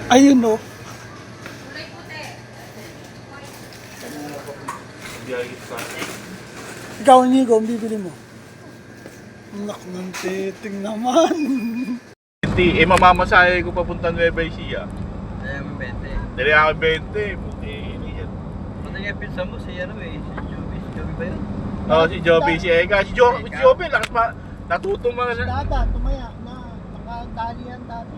Ayun no. Ikaw, Nico, ang bibili mo. Anak ng titing naman. Hindi, mamamasahe ko papunta Nueva Ecija. Kaya mo 20. Dali ako 20, puti ini yan. Pati nga pinsa mo si ano eh, si Joby. Si Joby ba yun? Oo, si Joby, si Eka. Si Joby, lakas pa. Natutong mga Dada, tumaya na. Nakadali yan dati.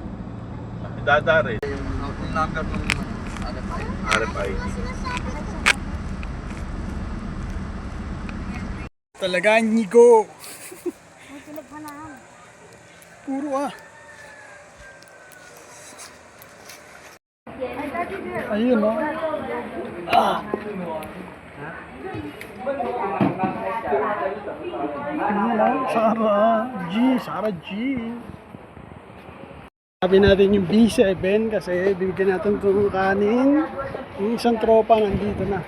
dadare. Yung number ng RFID. Talaga, Nico. Puro ah. Ayun no. Ah. Sarah G. Sabi natin yung B7 kasi bibigyan natin itong kanin. Yung isang tropa nandito na.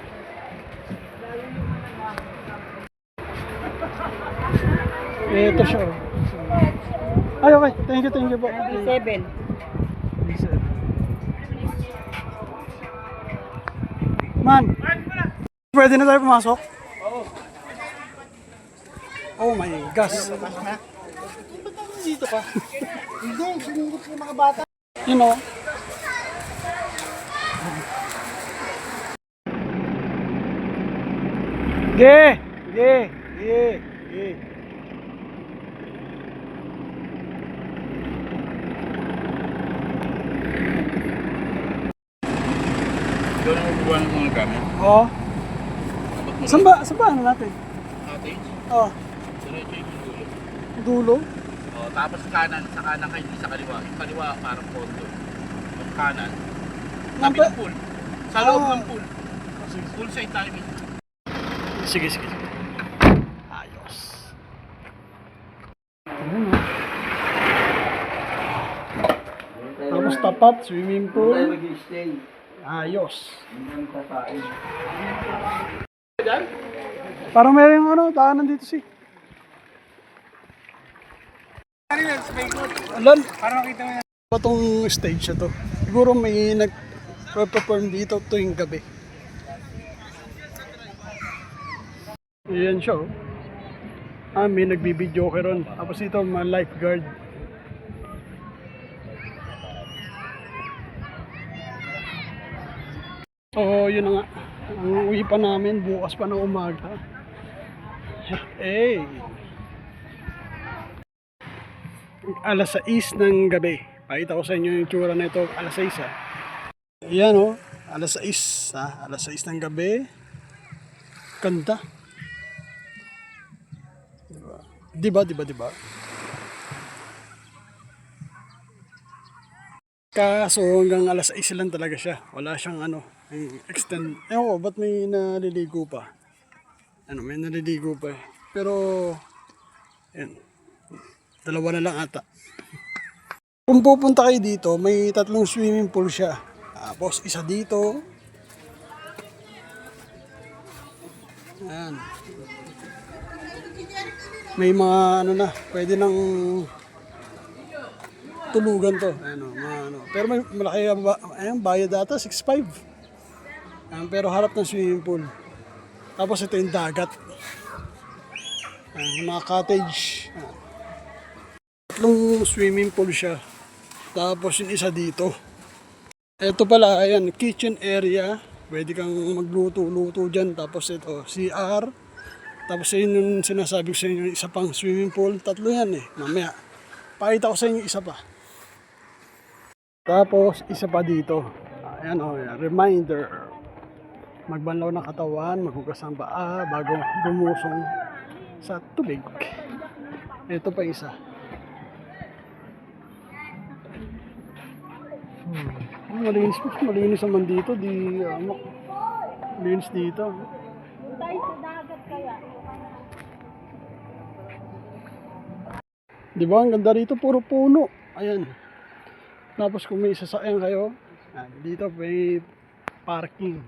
Ito siya. Ay, okay. Thank you po. B7. Man, pwede na tayo pumasok? Oh my gosh. Dito ka? Hindi, sinunod ng mga bata. You know? Ge! Ikaw na magbubuha ng mga gamit. Oo. Saan ba ano natin? Cottage. Oh, Diretso yung dulo. dulo. Tapos sa kanan kayo, sa kaliwa. Yung kaliwa parang condo. Yung kanan. Tabi ng pool. Sa loob ng pool. Pool side tayo mismo. Sige. Ayos. Ayun o. Tapos tapat, swimming Tayo pool. mag-stay. Ayos. Hanggang kakain. Parang meron yung ano, daanan dito si. Alam, parang kita mo yan. Itong stage na to. Siguro may nag-perform dito tuwing gabi. Ayan siya oh. May nagbibideo ka ron. Tapos ito mga lifeguard. So yun na nga. Ang uwi pa namin bukas pa ng umaga. Hey. Alas 6 ng gabi. Pakita ko sa inyo yung tsura na ito. Alas 6 ha. Ayan o. Alas 6 ha. Alas 6 ng gabi. Ganda. Diba? Kaso hanggang alas 6 lang talaga siya. Wala siyang ano. Extend. Ewan ko, ba't may naliligo pa? May naliligo pa eh. Pero, yan. Dalawa na lang ata. Kung pupunta kayo dito, may 3 swimming pool siya. Tapos isa dito. Ayan. May mga ano na, pwede nang tulugan to. Ano, mga ano. Pero may malaki bayad data, 6.5. Pero harap ng swimming pool. Tapos ito yung dagat. Mga cottage. 3 swimming pool siya. Tapos yung isa dito. Ito pala, ayan, kitchen area. Pwede kang magluto-luto dyan. Tapos ito, CR. Tapos yun yung sinasabi ko sa inyo, isa pang swimming pool. 3 yan eh. Mamaya, pakita ko sa inyo isa pa. Tapos, isa pa dito. Ayan o, reminder. Magbanlaw ng katawan, maghugas ng paa, bago gumusong sa tubig. Ito pa isa. Malinis naman dito. Malinis dito. Tayo sa dagat kaya. Di ba? Ang ganda rito, puro puno. Ayan. Tapos kung may sasakyan kayo, dito may parking.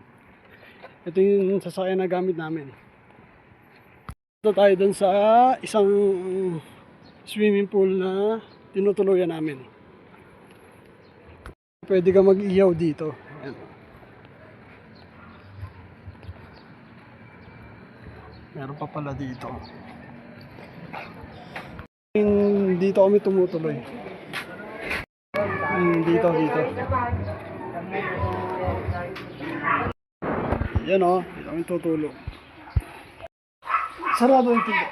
Ito yung sasakyan na gamit namin. Ito tayo dun sa isang swimming pool na tinutuluyan namin. Pwede ka mag-ihaw dito. Ayan. Meron pa pala dito. Dito kami tumutuloy. Dito. Yan o, dito kami tutulog. Sarado yung pinto.